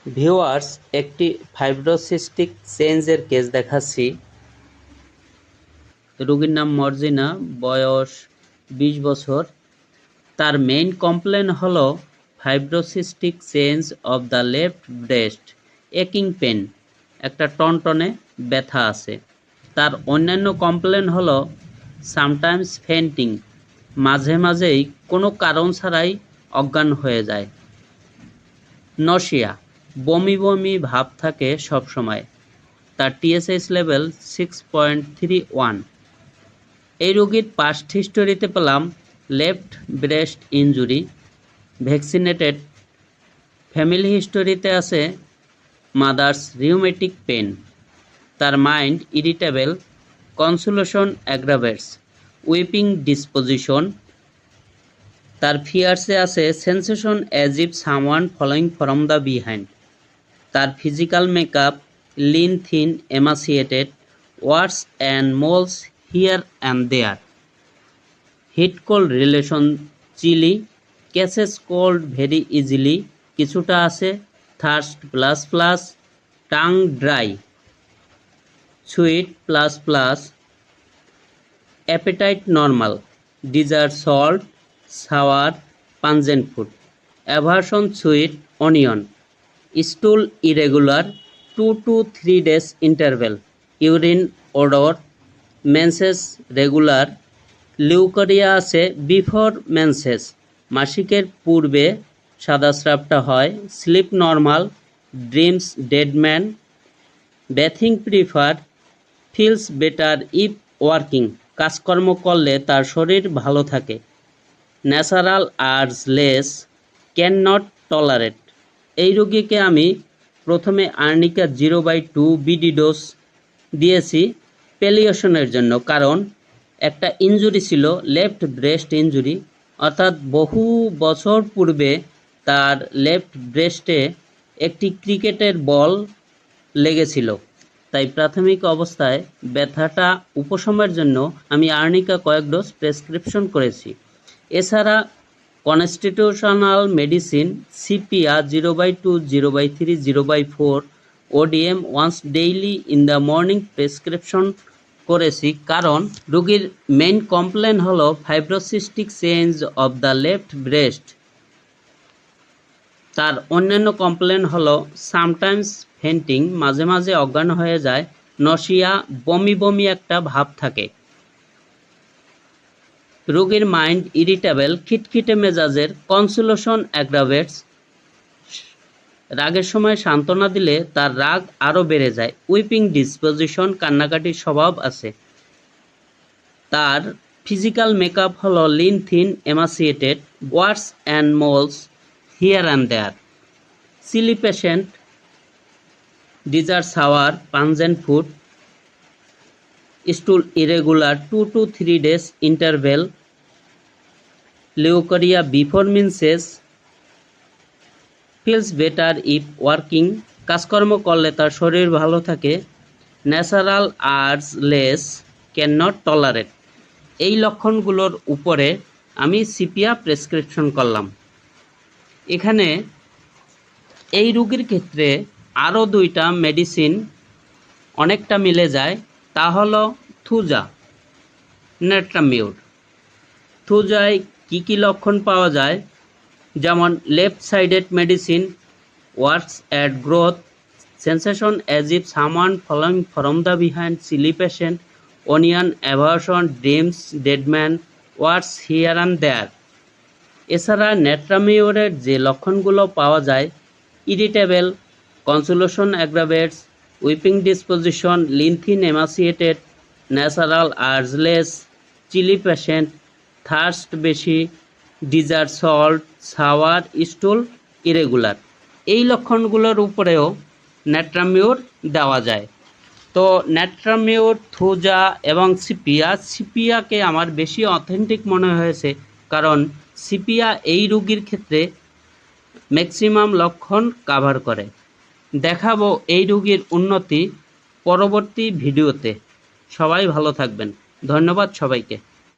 Viewers, একটি fibrocystic চেঞ্জের case দেখাচ্ছি। রোগীর নাম মর্জিনা, বয়স 20 বছর। তার মেইন কমপ্লেন হলো fibrocystic change of the left breast, একিং পেন, একটা টনটনে ব্যথা আছে। তার অন্যান্য কমপ্লেন হলো সামটাইমস ফেন্টিং, মাঝে মাঝেই কোনো কারণ ছাড়াই অজ্ঞান হয়ে যায়। নশিয়া, বমি বমি ভাব থাকে সবসময়। তার টিএসএইচ লেভেল 6.31। এই রোগীর পাস্ট হিস্টোরিতে পেলাম left breast injury, vaccinated. Family হিস্টোরিতে আছে মাদার্স রিউমেটিক পেন। তার mind irritable, consolation aggravates, weeping disposition. তার ফিয়ার্সে আছে sensation as if someone following from the behind. তার physical makeup lean, thin, emaciated, warts and moles here and there. Heat cold relation chilly, catches cold very easily, কিছুটা আছে। Thirst plus plus, tongue dry, sweet plus plus, appetite normal, desire salt, sour, pungent food, aversion sweet onion, stool irregular, 2 to 3 days interval, urine odour, menses regular, leucorrhoea আছে before menses, মাসিকের পূর্বে সাদা স্রাবটা হয়, sleep normal, dreams dead man, bathing prefer, feels better if working, কাজকর্ম করলে তার শরীর ভালো থাকে, natural urge less, can not tolerate. এই রোগীকে আমি প্রথমে আর্নিকা 0/2 বিডি ডোজ দিয়েছি পেলিয়েশনের জন্য, কারণ একটা ইনজুরি ছিল, লেফট ব্রেস্ট ইনজুরি, অর্থাৎ বহু বছর পূর্বে তার লেফট ব্রেস্টে একটি ক্রিকেটের বল লেগেছিল। তাই প্রাথমিক অবস্থায় ব্যথাটা উপশমের জন্য আমি আর্নিকা কয়েক ডোজ প্রেসক্রিপশন করেছি। এছাড়া constitutional medicine sepia 0/2, 0/3, 0/4, ODM once daily in the morning prescription করেছি, কারণ রোগীর মেইন কমপ্লেন হলো fibrocystic change of the left breast. তার অন্যান্য কমপ্লেন হলো সামটাইমস ফেন্টিং, মাঝে মাঝে অজ্ঞান হয়ে যায়, নশিয়া, বমি বমি একটা ভাব থাকে। রোগীর মাইন্ড ইরিটেবল, খিটখিটে মেজাজের, কনসুলেশন অ্যাগ্রাভেটস, রাগের সময় সান্ত্বনা দিলে তার রাগ আরও বেড়ে যায়, উইপিং ডিসপোজিশন, কান্নাকাটির স্বভাব আছে। তার ফিজিক্যাল মেকআপ হলো lean, thin, emaciated, warts and moles here and there. Chilly patient, desire sour, pungent food, stool irregular, 2 to 3 days interval, leucorrhoea before menses, feels better if working, কাজকর্ম করলে তার শরীর ভালো থাকে, natural urge less, can not tolerate. এই লক্ষণগুলোর উপরে আমি সিপিয়া প্রেসক্রিপশন করলাম। এখানে এই রোগীর ক্ষেত্রে আরও 2টা মেডিসিন অনেকটা মিলে যায়, তা হলো থুজা, নেট্রামিউর। থুজায় কী কী লক্ষণ পাওয়া যায়, যেমন left sided medicine, works at growth, sensation as if someone following from the behind, chilly patient, onion, aversion, dreams dead man, warts here and there. এছাড়া নেট্রামিউরের যে লক্ষণগুলো পাওয়া যায়, irritable, consolation aggravates, weeping disposition, lean, thin, emaciated, natural urge less, chilly patient, thirst বেশি, desire salt, sour, stool irregular. এই লক্ষণগুলোর উপরেও নেট্রামিউর দেওয়া যায়। তো নেট্রামিউর, থুজা এবং সিপিয়াকে আমার বেশি অথেন্টিক মনে হয়েছে, কারণ সিপিয়া এই রোগীর ক্ষেত্রে ম্যাক্সিমাম লক্ষণ কাভার করে। দেখাবো এই রোগীর উন্নতি পরবর্তী ভিডিওতে। সবাই ভালো থাকবেন। ধন্যবাদ সবাইকে।